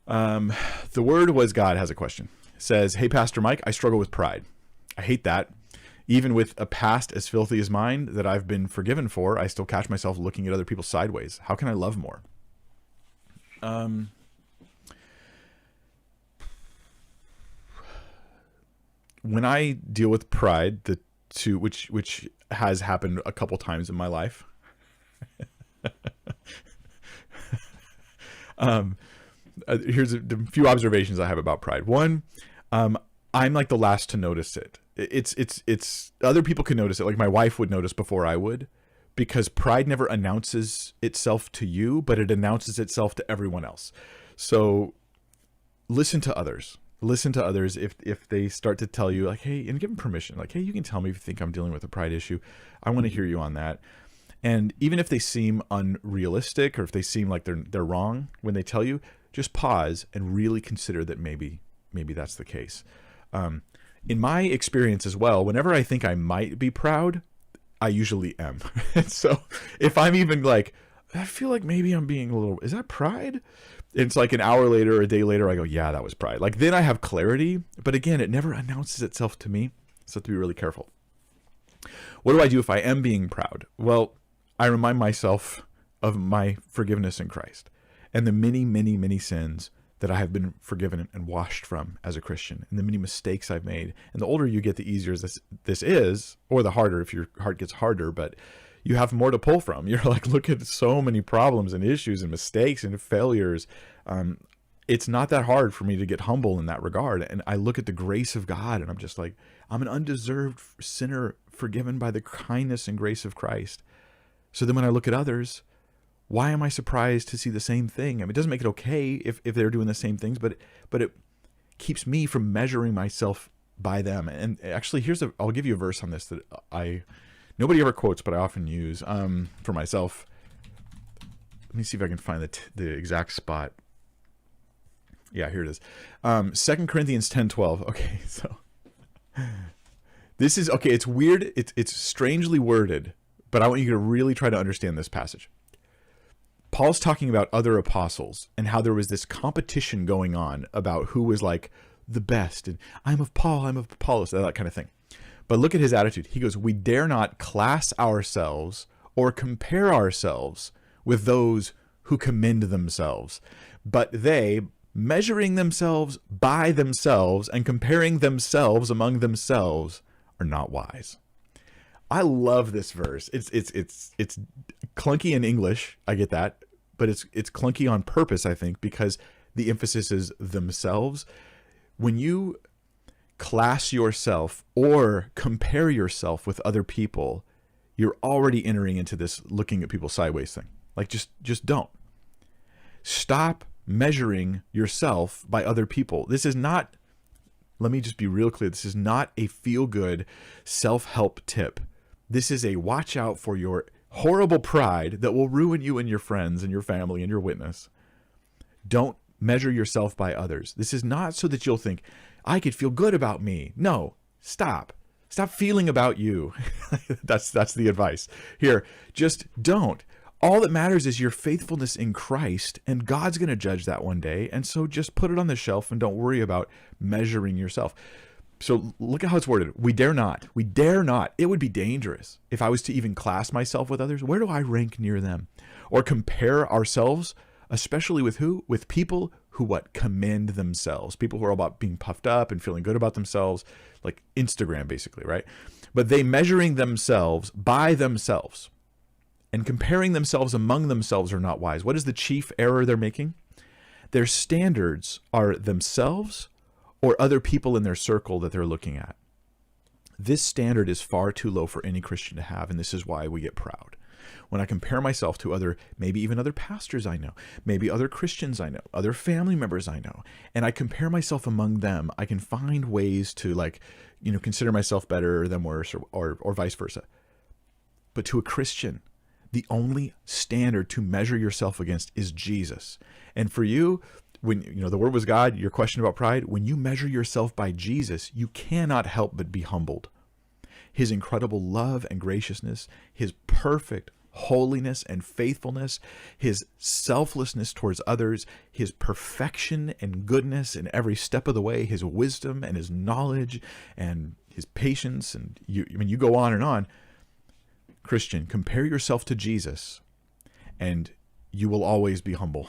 Um, the Word Was God has a question. It says, "Hey, Pastor Mike, I struggle with pride. I hate that. Even with a past as filthy as mine that I've been forgiven for, I still catch myself looking at other people sideways. How can I love more?" Um, when I deal with pride, which has happened a couple times in my life, um, here's a few observations I have about pride. One, I'm like the last to notice it. It's other people can notice it. Like my wife would notice before I would, because pride never announces itself to you, but it announces itself to everyone else. So listen to others. Listen to others if they start to tell you like, hey, and give them permission. Like, hey, you can tell me if you think I'm dealing with a pride issue. I want to hear you on that. And even if they seem unrealistic or if they seem like they're wrong when they tell you, just pause and really consider that maybe that's the case. In my experience as well, whenever I think I might be proud, I usually am. So if I'm even like, I feel like maybe I'm being a little, is that pride? It's like an hour later or a day later, I go, yeah, that was pride. Like then I have clarity, but again, it never announces itself to me. So I have to be really careful. What do I do if I am being proud? Well, I remind myself of my forgiveness in Christ and the many, many, many sins that I have been forgiven and washed from as a Christian, and the many mistakes I've made. And the older you get, the easier this is, or the harder if your heart gets harder, but you have more to pull from. You're like, look at so many problems and issues and mistakes and failures. It's not that hard for me to get humble in that regard. And I look at the grace of God and I'm just like, I'm an undeserved sinner forgiven by the kindness and grace of Christ. So then when I look at others, why am I surprised to see the same thing? I mean, it doesn't make it okay if they're doing the same things, but it keeps me from measuring myself by them. And actually, I'll give you a verse on this that nobody ever quotes, but I often use for myself. Let me see if I can find the exact spot. Yeah, here it is. 2 Corinthians 10:12. Okay, so this is, okay, it's weird. It's strangely worded, but I want you to really try to understand this passage. Paul's talking about other apostles and how there was this competition going on about who was like the best. And I'm of Paul, I'm of Apollos, that kind of thing. But look at his attitude. He goes, we dare not class ourselves or compare ourselves with those who commend themselves. But they, measuring themselves by themselves and comparing themselves among themselves, are not wise. I love this verse. It's clunky in English. I get that, but it's clunky on purpose, I think, because the emphasis is themselves. When you class yourself or compare yourself with other people, you're already entering into this looking at people sideways thing. Like just don't. Stop measuring yourself by other people. This is not, let me just be real clear, this is not a feel-good self-help tip. This is a watch out for your horrible pride that will ruin you and your friends and your family and your witness. Don't measure yourself by others. This is not so that you'll think, I could feel good about me. No, stop. Stop feeling about you. That's the advice. Here, just don't. All that matters is your faithfulness in Christ, and God's going to judge that one day. And so just put it on the shelf and don't worry about measuring yourself. So look at how it's worded. We dare not. We dare not. It would be dangerous if I was to even class myself with others. Where do I rank near them? Or compare ourselves, especially with who? With people who commend themselves. People who are all about being puffed up and feeling good about themselves, like Instagram basically, right? But they measuring themselves by themselves and comparing themselves among themselves are not wise. What is the chief error they're making? Their standards are themselves or other people in their circle that they're looking at. This standard is far too low for any Christian to have, and this is why we get proud. When I compare myself to maybe even other pastors I know, maybe other Christians I know, other family members I know, and I compare myself among them, I can find ways to consider myself better or them worse or vice versa. But to a Christian, the only standard to measure yourself against is Jesus. And for you, when the Word was God, your question about pride, when you measure yourself by Jesus, you cannot help but be humbled. His incredible love and graciousness, his perfect, holiness and faithfulness, his selflessness towards others, his perfection and goodness in every step of the way, his wisdom and his knowledge and his patience. And you go on and on. Christian, compare yourself to Jesus and you will always be humble.